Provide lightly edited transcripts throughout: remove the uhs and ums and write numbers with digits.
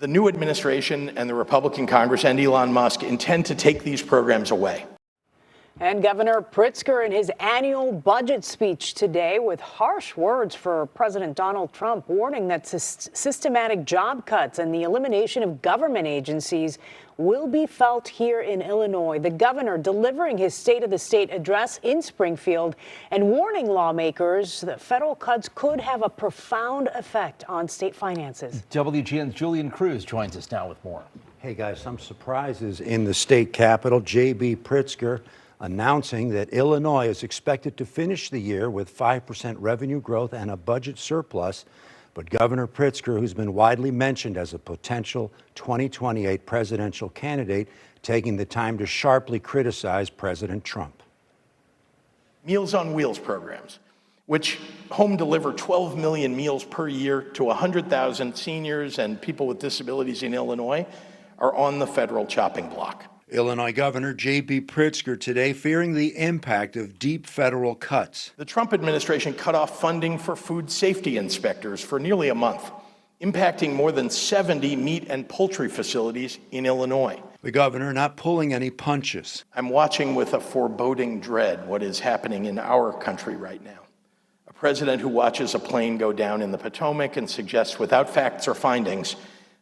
The new administration and the Republican Congress and Elon Musk intend to take these programs away. And Governor Pritzker in his annual budget speech today with harsh words for President Donald Trump, warning that systematic job cuts and the elimination of government agencies will be felt here in Illinois. The governor delivering his State of the State address in Springfield and warning lawmakers that federal cuts could have a profound effect on state finances. WGN's Julian Cruz joins us now with more. Hey guys, some surprises in the state capitol. J.B. Pritzker announcing that Illinois is expected to finish the year with 5% revenue growth and a budget surplus. But Governor Pritzker, who's been widely mentioned as a potential 2028 presidential candidate, taking the time to sharply criticize President Trump. Meals on Wheels programs, which home deliver 12 million meals per year to 100,000 seniors and people with disabilities in Illinois, are on the federal chopping block. Illinois Governor J.B. Pritzker today fearing the impact of deep federal cuts. The Trump administration cut off funding for food safety inspectors for nearly a month, impacting more than 70 meat and poultry facilities in Illinois. The governor not pulling any punches. I'm watching with a foreboding dread what is happening in our country right now. A president who watches a plane go down in the Potomac and suggests without facts or findings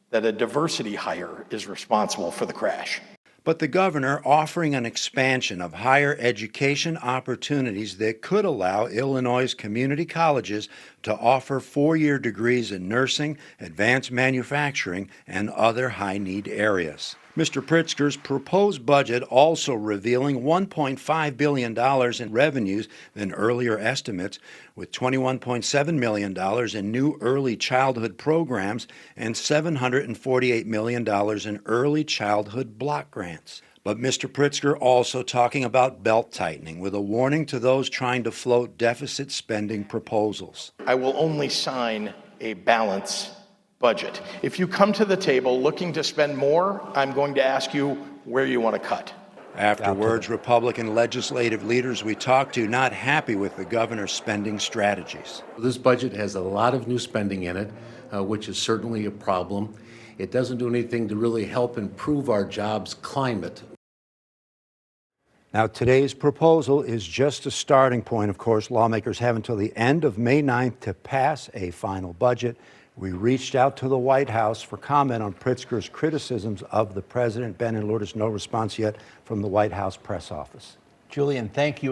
that a diversity hire is responsible for the crash. But the governor offering an expansion of higher education opportunities that could allow Illinois' community colleges to offer 4-year degrees in nursing, advanced manufacturing, and other high-need areas. Mr. Pritzker's proposed budget also revealing $1.5 billion in revenues than earlier estimates, with $21.7 million in new early childhood programs and $748 million in early childhood block grants. But Mr. Pritzker also talking about belt tightening with a warning to those trying to float deficit spending proposals. I will only sign a balanced budget. If you come to the table looking to spend more, I'm going to ask you where you want to cut. Afterwards, Republican legislative leaders we talked to not happy with the governor's spending strategies. This budget has a lot of new spending in it, which is certainly a problem. It doesn't do anything to really help improve our jobs climate. Now, today's proposal is just a starting point. Of course, lawmakers have until the end of May 9th to pass a final budget. We reached out to the White House for comment on Pritzker's criticisms of the president. Ben and Lourdes, no response yet from the White House press office. Julian, thank you.